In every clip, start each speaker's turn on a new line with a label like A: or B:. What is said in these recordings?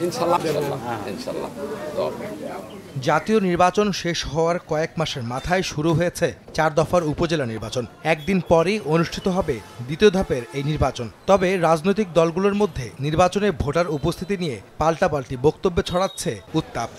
A: ইনশাআল্লাহ ইনশাআল্লাহ।
B: জাতীয় নির্বাচন শেষ হওয়ার কয়েক মাসের মাথায় শুরু হয়েছে 4 দফার উপজেলা নির্বাচন। একদিন পরেই অনুষ্ঠিত হবে দ্বিতীয় ধাপের এই নির্বাচন। তবে রাজনৈতিক দলগুলোর মধ্যে নির্বাচনে ভোটার উপস্থিতি নিয়ে পাল্টাপাল্টি বক্তব্য ছড়াচ্ছে উত্তাপ।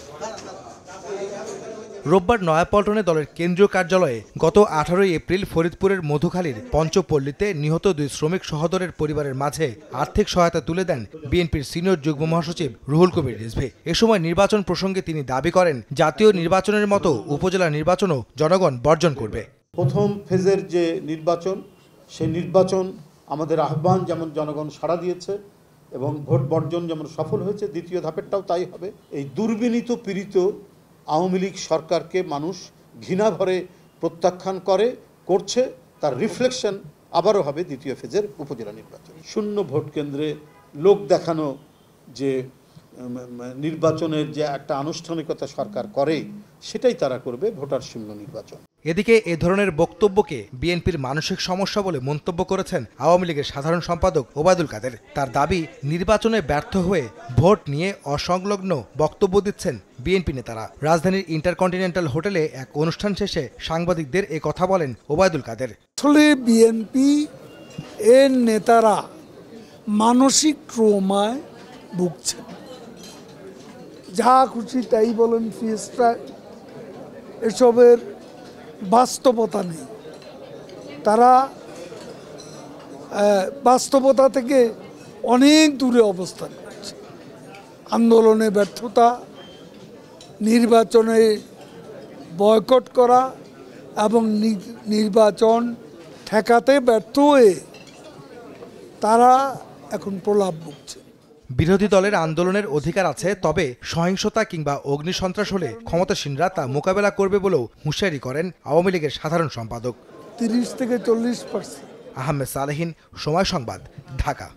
B: রোববার নয়াপল্টনে দলের কেন্দ্রীয় কার্যালয়ে গত 18 এপ্রিল ফরিদপুরের মধুখালীর পঞ্চপল্লীতে নিহত 2 শ্রমিক সহোদরের পরিবারের মাঝে আর্থিক সহায়তা তুলে দেন বিএনপির সিনিয়র যুগ্ম মহাসচিব রুহুল কবির রিজভী। এ সময় নির্বাচন প্রসঙ্গে তিনি দাবি করেন, জাতীয় নির্বাচনের মতো উপজেলা নির্বাচনও জনগণ বর্জন করবে।
C: প্রথম ফেজের যে নির্বাচন, সেই নির্বাচন আমাদের আহ্বান যেমন জনগণ সাড়া দিয়েছে এবং ভোট বর্জন যেমন সফল হয়েছে, দ্বিতীয় ধাপেরটাও তাই হবে। এই দুর্বিনীত পীড়িত আওয়ামী লীগ সরকারকে মানুষ ঘৃণা ভরে প্রত্যাখ্যান করছে, তার রিফ্লেকশন আবারও হবে দ্বিতীয় ফেজের উপজেলা নির্বাচন। শূন্য ভোট কেন্দ্রে লোক দেখানো যে নির্বাচনের যে একটা আনুষ্ঠানিকতা সরকার করে, সেটাই তারা করবে, ভোটার শূন্য নির্বাচন।
B: এদিকে এ ধরনের বক্তব্যকে বিএনপির মানসিক সমস্যা বলে মন্তব্য করেছেন আওয়ামী লীগের সাধারণ সম্পাদক ওবায়দুল কাদের। তার দাবি, নির্বাচনে ব্যর্থ হয়ে ভোট নিয়ে অসংলগ্ন বক্তব্য দিচ্ছেন বিএনপি নেতারা। রাজধানীর ইন্টারকন্টিনেন্টাল হোটেলে এক অনুষ্ঠান শেষে সাংবাদিকদের এ কথা বলেন ওবায়দুল কাদের।
D: আসলে বিএনপি এর নেতারা মানসিক ট্রমায় ভুগছেন। যা খুশি তাই বলেন, ফিয়েস্টা, এসবের বাস্তবতা নেই। তারা বাস্তবতা থেকে অনেক দূরে অবস্থান করছে। আন্দোলনে ব্যর্থতা, নির্বাচনে বয়কট করা এবং নির্বাচন ঠেকাতে ব্যর্থ হয়ে তারা এখন প্রলাপ ভুগছে।
B: বিরোধী দলের আন্দোলনের অধিকার আছে, তবে সহিংসতা কিংবা অগ্নিসন্ত্রাস হলে ক্ষমতাসীনরা তা মোকাবেলা করবে বলেও হুঁশিয়ারি করেন আওয়ামী লীগের সাধারণ সম্পাদক।
D: 30 থেকে 40%।
B: আহমেদ সালেহীন, সময় সংবাদ, ঢাকা।